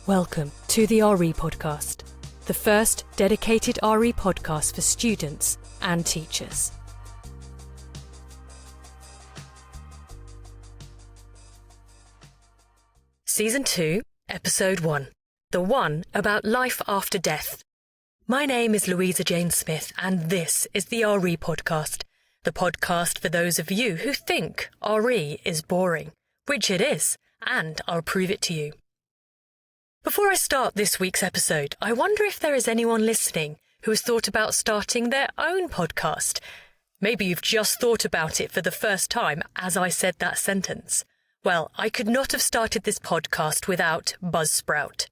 Welcome to the RE Podcast, the first dedicated RE podcast for students and teachers. Season 2, Episode 1, the one about life after death. My name is Louisa Jane Smith, and this is the RE Podcast, the podcast for those of you who think RE is boring, which it is, and I'll prove it to you. Before I start this week's episode, I wonder if there is anyone listening who has thought about starting their own podcast. Maybe you've just thought about it for the first time as I said that sentence. Well, I could not have started this podcast without Buzzsprout.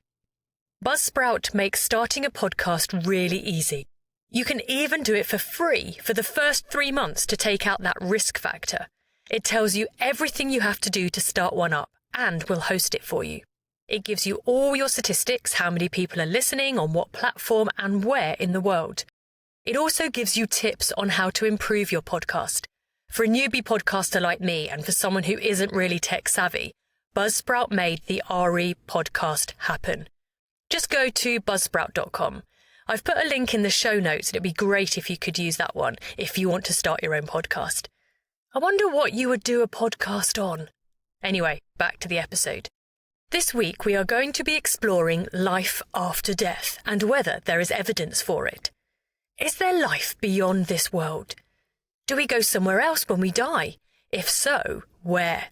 Buzzsprout makes starting a podcast really easy. You can even do it for free for the first 3 months to take out that risk factor. It tells you everything you have to do to start one up and will host it for you. It gives you all your statistics, how many people are listening, on what platform and where in the world. It also gives you tips on how to improve your podcast. For a newbie podcaster like me and for someone who isn't really tech savvy, Buzzsprout made the RE podcast happen. Just go to buzzsprout.com. I've put a link in the show notes and it'd be great if you could use that one if you want to start your own podcast. I wonder what you would do a podcast on. Anyway, back to the episode. This week we are going to be exploring life after death and whether there is evidence for it. Is there life beyond this world? Do we go somewhere else when we die? If so, where?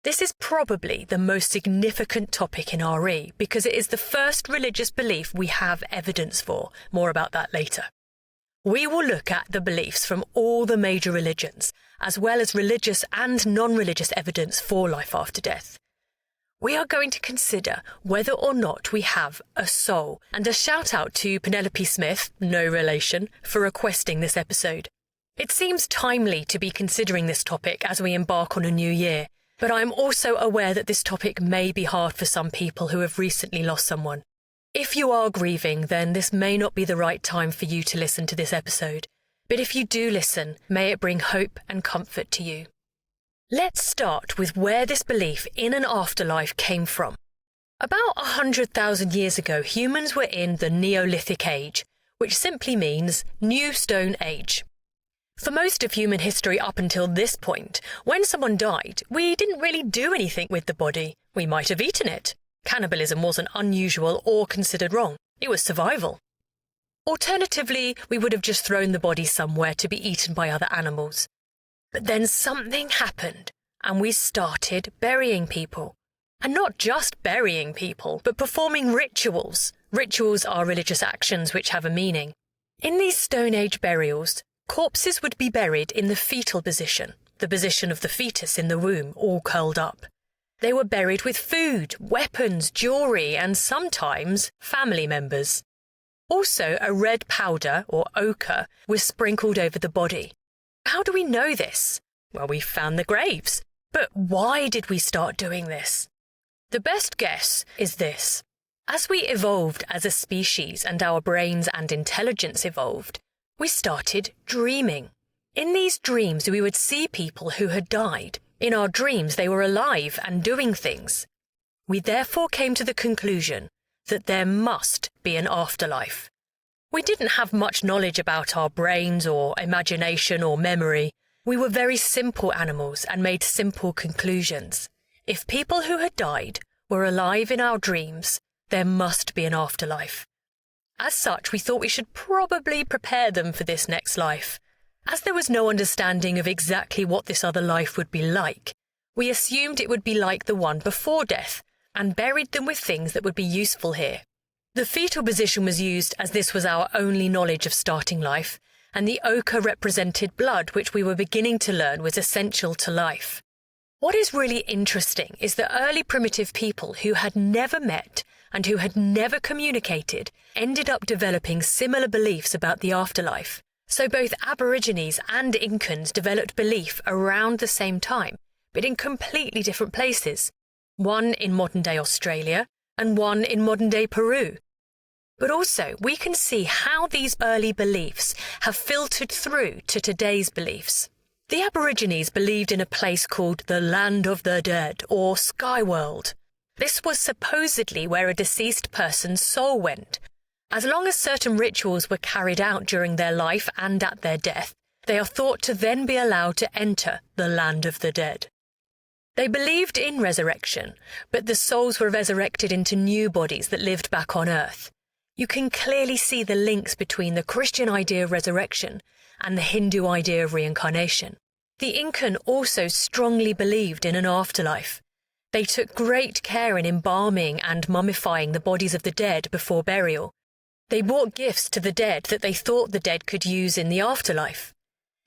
This is probably the most significant topic in RE because it is the first religious belief we have evidence for. More about that later. We will look at the beliefs from all the major religions, as well as religious and non-religious evidence for life after death. We are going to consider whether or not we have a soul, and a shout out to Penelope Smith, no relation, for requesting this episode. It seems timely to be considering this topic as we embark on a new year, but I am also aware that this topic may be hard for some people who have recently lost someone. If you are grieving, then this may not be the right time for you to listen to this episode, but if you do listen, may it bring hope and comfort to you. Let's start with where this belief in an afterlife came from. About 100,000 years ago, humans were in the Neolithic Age, which simply means New Stone Age. For most of human history up until this point, when someone died, we didn't really do anything with the body. We might have eaten it. Cannibalism wasn't unusual or considered wrong. It was survival. Alternatively, we would have just thrown the body somewhere to be eaten by other animals. But then something happened, and we started burying people. And not just burying people, but performing rituals. Rituals are religious actions which have a meaning. In these Stone Age burials, corpses would be buried in the fetal position, the position of the fetus in the womb, all curled up. They were buried with food, weapons, jewellery, and sometimes family members. Also, a red powder, or ochre, was sprinkled over the body. How do we know this? Well, we found the graves. But why did we start doing this? The best guess is this. As we evolved as a species and our brains and intelligence evolved, we started dreaming. In these dreams, we would see people who had died. In our dreams, they were alive and doing things. We therefore came to the conclusion that there must be an afterlife. We didn't have much knowledge about our brains or imagination or memory. We were very simple animals and made simple conclusions. If people who had died were alive in our dreams, there must be an afterlife. As such, we thought we should probably prepare them for this next life. As there was no understanding of exactly what this other life would be like, we assumed it would be like the one before death and buried them with things that would be useful here. The fetal position was used as this was our only knowledge of starting life, and the ochre represented blood, which we were beginning to learn was essential to life. What is really interesting is that early primitive people who had never met and who had never communicated ended up developing similar beliefs about the afterlife. So both Aborigines and Incans developed belief around the same time, but in completely different places. One in modern-day Australia and one in modern-day Peru. But also, we can see how these early beliefs have filtered through to today's beliefs. The Aborigines believed in a place called the Land of the Dead, or Sky World. This was supposedly where a deceased person's soul went. As long as certain rituals were carried out during their life and at their death, they are thought to then be allowed to enter the land of the dead. They believed in resurrection, but the souls were resurrected into new bodies that lived back on earth. You can clearly see the links between the Christian idea of resurrection and the Hindu idea of reincarnation. The Incan also strongly believed in an afterlife. They took great care in embalming and mummifying the bodies of the dead before burial. They brought gifts to the dead that they thought the dead could use in the afterlife.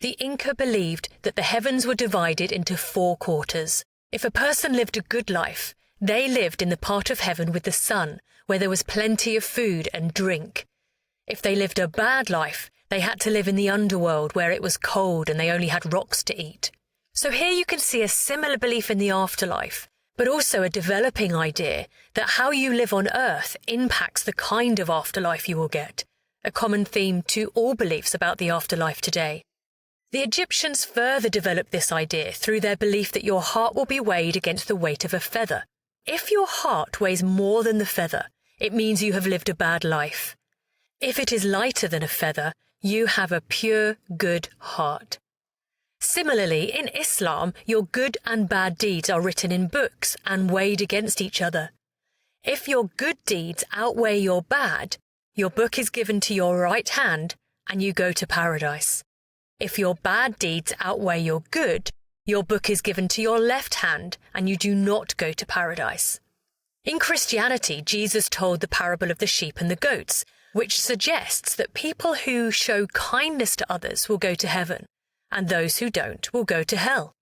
The Inca believed that the heavens were divided into 4 quarters. If a person lived a good life, they lived in the part of heaven with the sun, where there was plenty of food and drink. If they lived a bad life, they had to live in the underworld where it was cold and they only had rocks to eat. So here you can see a similar belief in the afterlife, but also a developing idea that how you live on earth impacts the kind of afterlife you will get, a common theme to all beliefs about the afterlife today. The Egyptians further developed this idea through their belief that your heart will be weighed against the weight of a feather. If your heart weighs more than the feather, it means you have lived a bad life. If it is lighter than a feather, you have a pure, good heart. Similarly, in Islam, your good and bad deeds are written in books and weighed against each other. If your good deeds outweigh your bad, your book is given to your right hand and you go to paradise. If your bad deeds outweigh your good, your book is given to your left hand and you do not go to paradise. In Christianity, Jesus told the parable of the sheep and the goats, which suggests that people who show kindness to others will go to heaven, and those who don't will go to hell.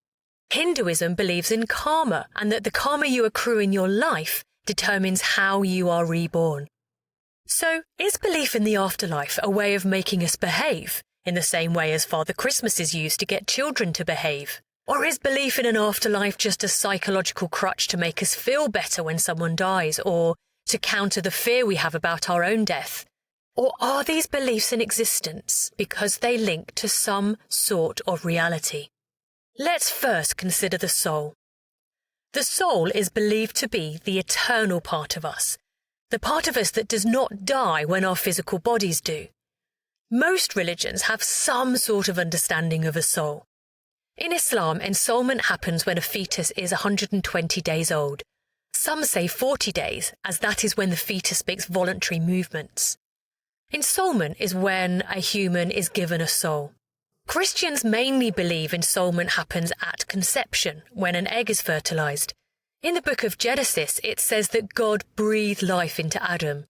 Hinduism believes in karma, and that the karma you accrue in your life determines how you are reborn. So, is belief in the afterlife a way of making us behave, in the same way as Father Christmas is used to get children to behave? Or is belief in an afterlife just a psychological crutch to make us feel better when someone dies, or to counter the fear we have about our own death? Or are these beliefs in existence because they link to some sort of reality? Let's first consider the soul. The soul is believed to be the eternal part of us, the part of us that does not die when our physical bodies do. Most religions have some sort of understanding of a soul. In Islam, ensoulment happens when a fetus is 120 days old. Some say 40 days, as that is when the fetus makes voluntary movements. Ensoulment is when a human is given a soul. Christians mainly believe ensoulment happens at conception, when an egg is fertilized. In the book of Genesis, it says that God breathed life into Adam.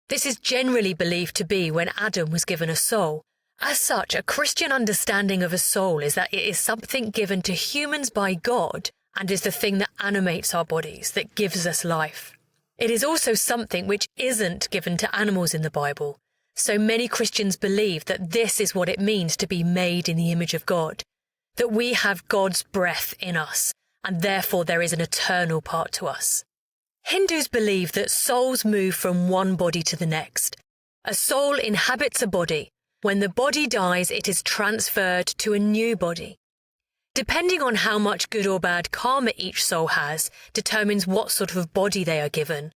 This is generally believed to be when Adam was given a soul. As such, a Christian understanding of a soul is that it is something given to humans by God and is the thing that animates our bodies, that gives us life. It is also something which isn't given to animals in the Bible. So many Christians believe that this is what it means to be made in the image of God, that we have God's breath in us, and therefore there is an eternal part to us. Hindus believe that souls move from one body to the next. A soul inhabits a body. When the body dies, it is transferred to a new body. Depending on how much good or bad karma each soul has, determines what sort of body they are given.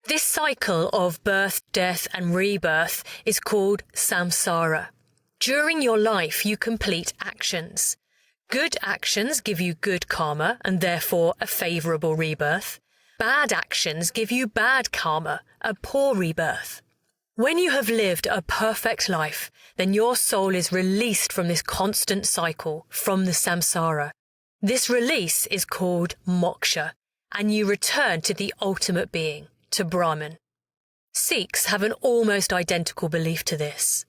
This cycle of birth, death and rebirth is called samsara. During your life, you complete actions. Good actions give you good karma and therefore a favourable rebirth. Bad actions give you bad karma, a poor rebirth. When you have lived a perfect life, then your soul is released from this constant cycle, from the samsara. This release is called moksha, and you return to the ultimate being, to Brahman. Sikhs have an almost identical belief to this.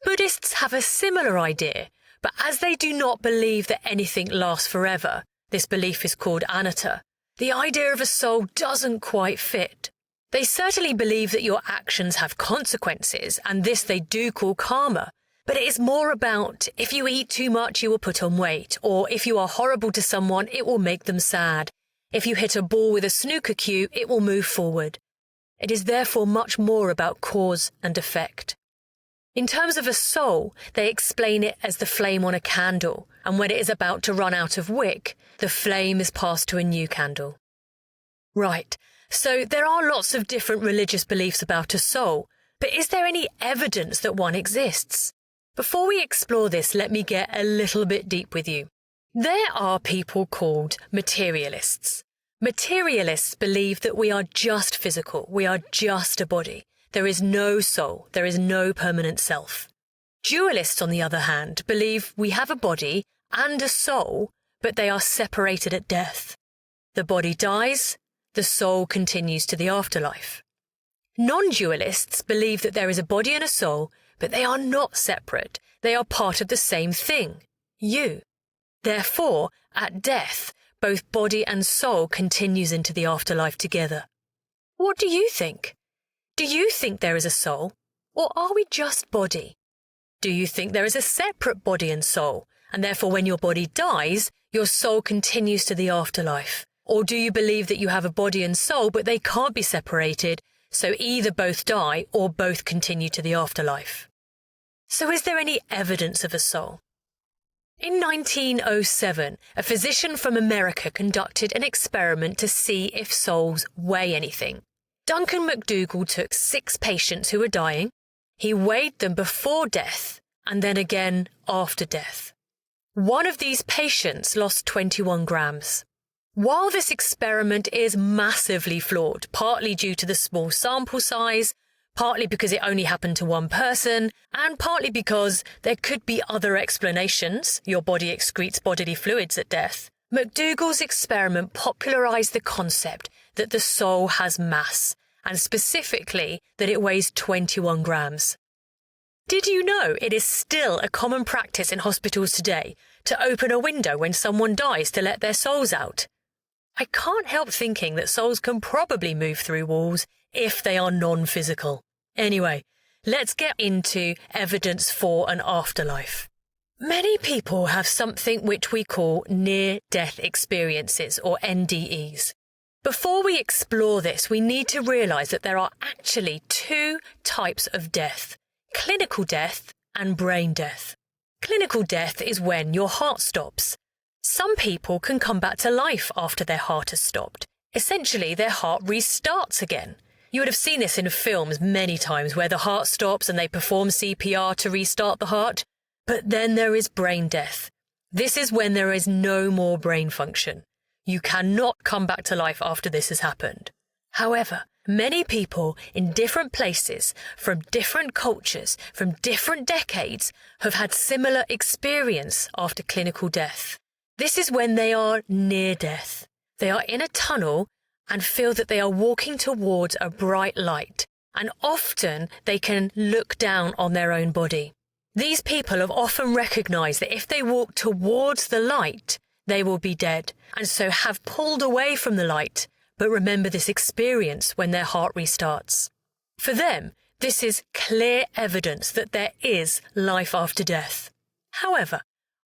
Buddhists have a similar idea, but as they do not believe that anything lasts forever, this belief is called anatta, the idea of a soul doesn't quite fit. They certainly believe that your actions have consequences, and this they do call karma, but it is more about if you eat too much you will put on weight, or if you are horrible to someone it will make them sad. If you hit a ball with a snooker cue, it will move forward. It is therefore much more about cause and effect. In terms of a soul, they explain it as the flame on a candle, and when it is about to run out of wick, the flame is passed to a new candle. Right, so there are lots of different religious beliefs about a soul, but is there any evidence that one exists? Before we explore this, let me get a little bit deep with you. There are people called materialists. Materialists believe that we are just physical, we are just a body. There is no soul, there is no permanent self. Dualists, on the other hand, believe we have a body and a soul, but they are separated at death. The body dies, the soul continues to the afterlife. Non-dualists believe that there is a body and a soul, but they are not separate. They are part of the same thing, you. Therefore, at death, both body and soul continues into the afterlife together. What do you think? Do you think there is a soul, or are we just body? Do you think there is a separate body and soul, and therefore when your body dies, your soul continues to the afterlife? Or do you believe that you have a body and soul, but they can't be separated, so either both die or both continue to the afterlife? So is there any evidence of a soul? In 1907, a physician from America conducted an experiment to see if souls weigh anything. Duncan McDougall took 6 patients who were dying. He weighed them before death and then again after death. One of these patients lost 21 grams. While this experiment is massively flawed, partly due to the small sample size, partly because it only happened to one person, and partly because there could be other explanations, your body excretes bodily fluids at death, McDougall's experiment popularized the concept that the soul has mass, and specifically that it weighs 21 grams. Did you know it is still a common practice in hospitals today to open a window when someone dies to let their souls out? I can't help thinking that souls can probably move through walls if they are non-physical. Anyway, let's get into evidence for an afterlife. Many people have something which we call near-death experiences, or NDEs. Before we explore this, we need to realise that there are actually 2 types of death: clinical death and brain death. Clinical death is when your heart stops. Some people can come back to life after their heart has stopped. Essentially, their heart restarts again. You would have seen this in films many times where the heart stops and they perform CPR to restart the heart. But then there is brain death. This is when there is no more brain function. You cannot come back to life after this has happened. However, many people in different places, from different cultures, from different decades, have had similar experience after clinical death. This is when they are near death. They are in a tunnel and feel that they are walking towards a bright light, and often they can look down on their own body. These people have often recognised that if they walk towards the light, they will be dead, and so have pulled away from the light, but remember this experience when their heart restarts. For them, this is clear evidence that there is life after death. However,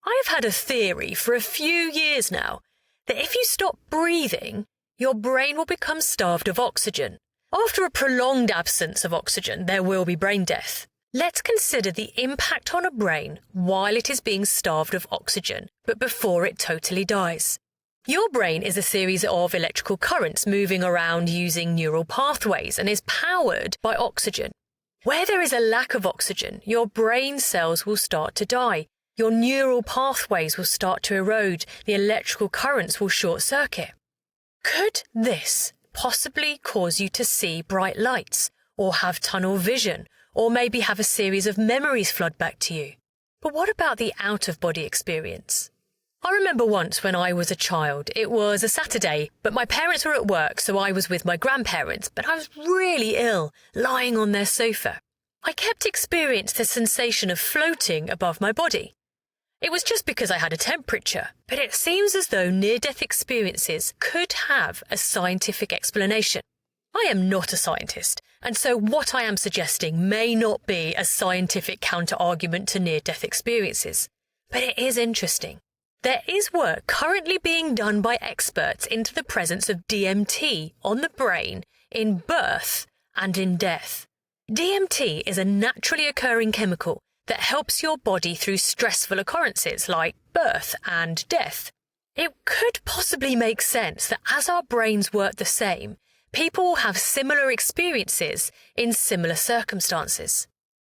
I have had a theory for a few years now that if you stop breathing, your brain will become starved of oxygen. After a prolonged absence of oxygen, there will be brain death. Let's consider the impact on a brain while it is being starved of oxygen, but before it totally dies. Your brain is a series of electrical currents moving around using neural pathways and is powered by oxygen. Where there is a lack of oxygen, your brain cells will start to die. Your neural pathways will start to erode. The electrical currents will short-circuit. Could this possibly cause you to see bright lights, or have tunnel vision, or maybe have a series of memories flood back to you? But what about the out-of-body experience? I remember once when I was a child, it was a Saturday, but my parents were at work, so I was with my grandparents, but I was really ill, lying on their sofa. I kept experiencing the sensation of floating above my body. It was just because I had a temperature, but it seems as though near-death experiences could have a scientific explanation. I am not a scientist, and so what I am suggesting may not be a scientific counter-argument to near-death experiences, but it is interesting. There is work currently being done by experts into the presence of DMT on the brain in birth and in death. DMT is a naturally occurring chemical that helps your body through stressful occurrences like birth and death. It could possibly make sense that as our brains work the same, people will have similar experiences in similar circumstances.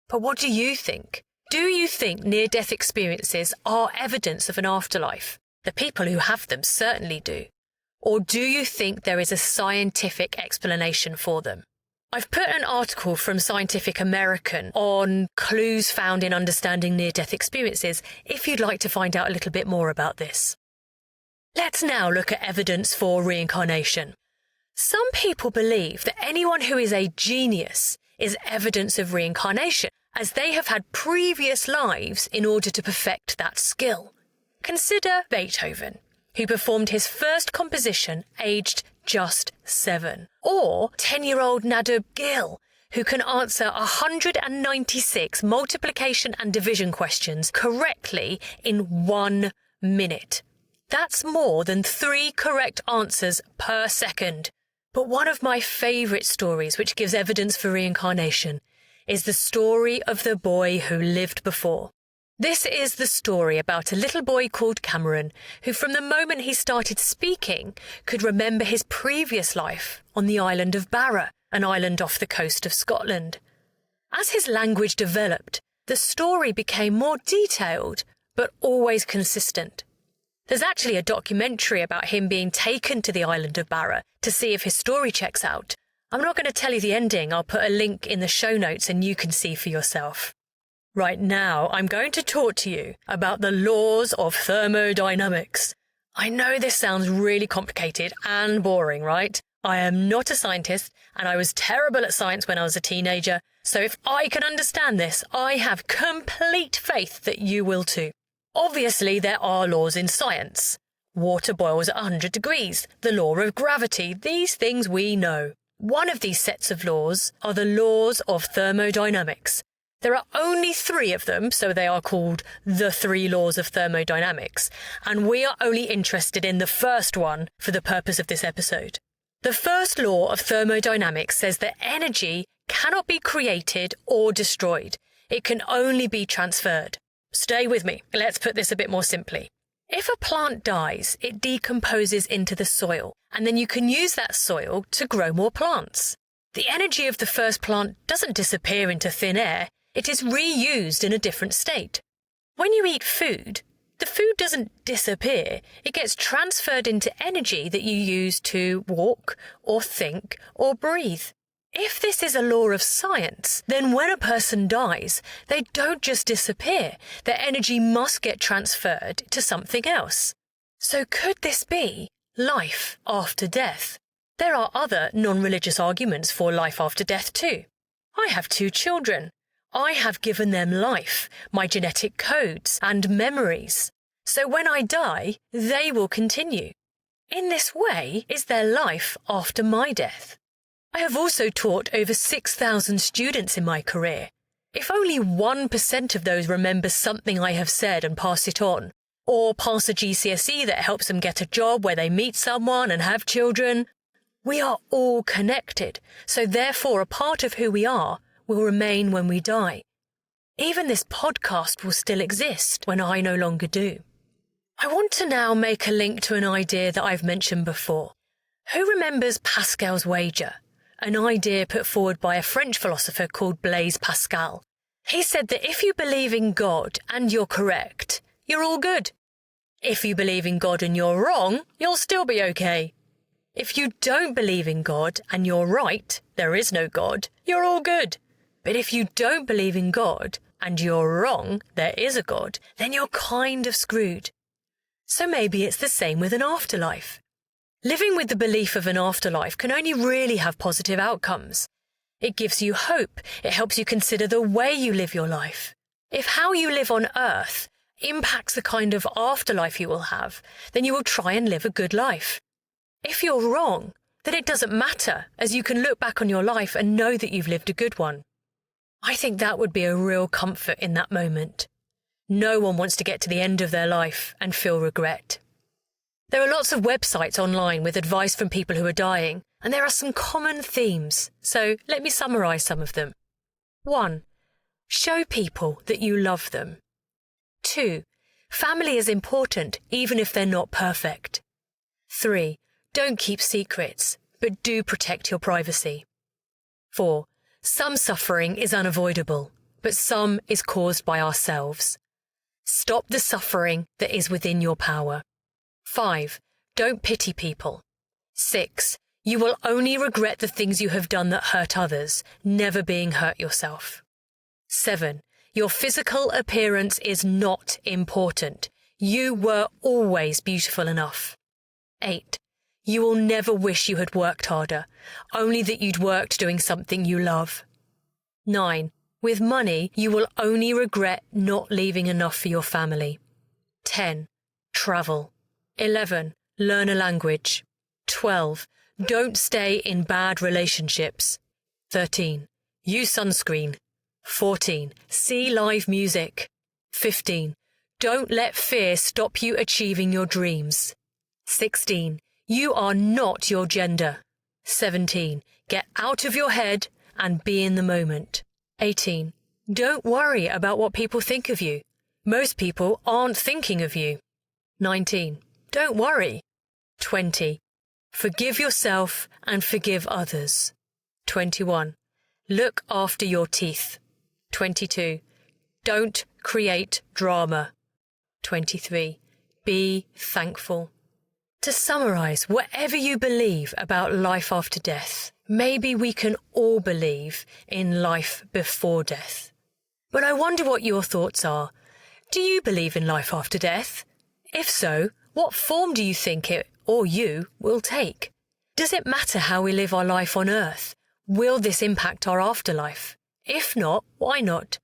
But what do you think? Do you think near-death experiences are evidence of an afterlife? The people who have them certainly do. Or do you think there is a scientific explanation for them? I've put an article from Scientific American on clues found in understanding near-death experiences if you'd like to find out a little bit more about this. Let's now look at evidence for reincarnation. Some people believe that anyone who is a genius is evidence of reincarnation, as they have had previous lives in order to perfect that skill. Consider Beethoven, who performed his first composition aged just 7. Or 10-year-old Nadab Gill, who can answer 196 multiplication and division questions correctly in 1 minute. That's more than 3 correct answers per second. But one of my favourite stories which gives evidence for reincarnation is the story of the boy who lived before. This is the story about a little boy called Cameron, who from the moment he started speaking could remember his previous life on the island of Barra, an island off the coast of Scotland. As his language developed, the story became more detailed, but always consistent. There's actually a documentary about him being taken to the island of Barra to see if his story checks out. I'm not going to tell you the ending. I'll put a link in the show notes and you can see for yourself. Right now, I'm going to talk to you about the laws of thermodynamics. I know this sounds really complicated and boring, right? I am not a scientist, and I was terrible at science when I was a teenager, so if I can understand this, I have complete faith that you will too. Obviously, there are laws in science. Water boils at 100 degrees, the law of gravity, these things we know. One of these sets of laws are the laws of thermodynamics. There are only 3 of them, so they are called the 3 laws of thermodynamics, and we are only interested in the first one for the purpose of this episode. The first law of thermodynamics says that energy cannot be created or destroyed. It can only be transferred. Stay with me. Let's put this a bit more simply. If a plant dies, it decomposes into the soil, and then you can use that soil to grow more plants. The energy of the first plant doesn't disappear into thin air. It is reused in a different state. When you eat food, the food doesn't disappear. It gets transferred into energy that you use to walk or think or breathe. If this is a law of science, then when a person dies, they don't just disappear. Their energy must get transferred to something else. So could this be life after death? There are other non-religious arguments for life after death too. I have 2 children. I have given them life, my genetic codes and memories. So when I die, they will continue. In this way is their life after my death. I have also taught over 6,000 students in my career. If only 1% of those remember something I have said and pass it on, or pass a GCSE that helps them get a job where they meet someone and have children, we are all connected, so therefore a part of who we are will remain when we die. Even this podcast will still exist when I no longer do. I want to now make a link to an idea that I've mentioned before. Who remembers Pascal's wager? An idea put forward by a French philosopher called Blaise Pascal. He said that if you believe in God and you're correct, you're all good. If you believe in God and you're wrong, you'll still be okay. If you don't believe in God and you're right, there is no God, you're all good. But if you don't believe in God and you're wrong, there is a God, then you're kind of screwed. So maybe it's the same with an afterlife. Living with the belief of an afterlife can only really have positive outcomes. It gives you hope. It helps you consider the way you live your life. If how you live on Earth impacts the kind of afterlife you will have, then you will try and live a good life. If you're wrong, then it doesn't matter, as you can look back on your life and know that you've lived a good one. I think that would be a real comfort in that moment. No one wants to get to the end of their life and feel regret. There are lots of websites online with advice from people who are dying, and there are some common themes, so let me summarise some of them. 1. Show people that you love them. 2. Family is important, even if they're not perfect. 3. Don't keep secrets, but do protect your privacy. 4. Some suffering is unavoidable, but some is caused by ourselves. Stop the suffering that is within your power. 5. Don't pity people. 6. You will only regret the things you have done that hurt others, never being hurt yourself. 7. Your physical appearance is not important. You were always beautiful enough. 8. You will never wish you had worked harder, only that you'd worked doing something you love. 9. With money, you will only regret not leaving enough for your family. 10. Travel. 11. Learn a language. 12. Don't stay in bad relationships. 13. Use sunscreen. 14. See live music. 15. Don't let fear stop you achieving your dreams. 16. You are not your gender. 17. Get out of your head and be in the moment. 18. Don't worry about what people think of you. Most people aren't thinking of you. 19. Don't worry. 20. Forgive yourself and forgive others. 21. Look after your teeth. 22. Don't create drama. 23. Be thankful. To summarize, whatever you believe about life after death, maybe we can all believe in life before death. But I wonder what your thoughts are. Do you believe in life after death? If so, what form do you think it, or you, will take? Does it matter how we live our life on Earth? Will this impact our afterlife? If not, why not?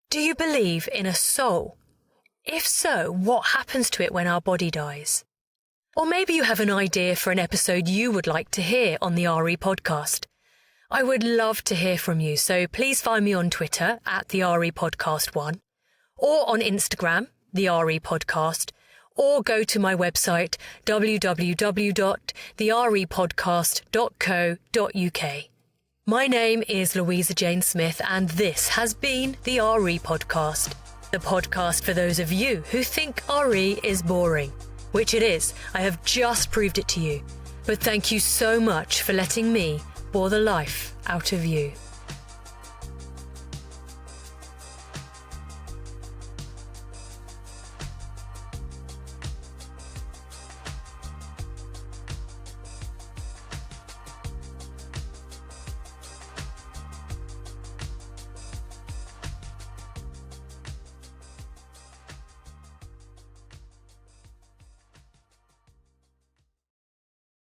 Do you believe in a soul? If so, what happens to it when our body dies? Or maybe you have an idea for an episode you would like to hear on the RE podcast. I would love to hear from you, so please find me on Twitter at the RE Podcast 1, or on Instagram, the RE Podcast, or go to my website www.therepodcast.co.uk. My name is Louisa Jane Smith, and this has been the RE Podcast, the podcast for those of you who think RE is boring. Which it is. I have just proved it to you. But thank you so much for letting me bore the life out of you.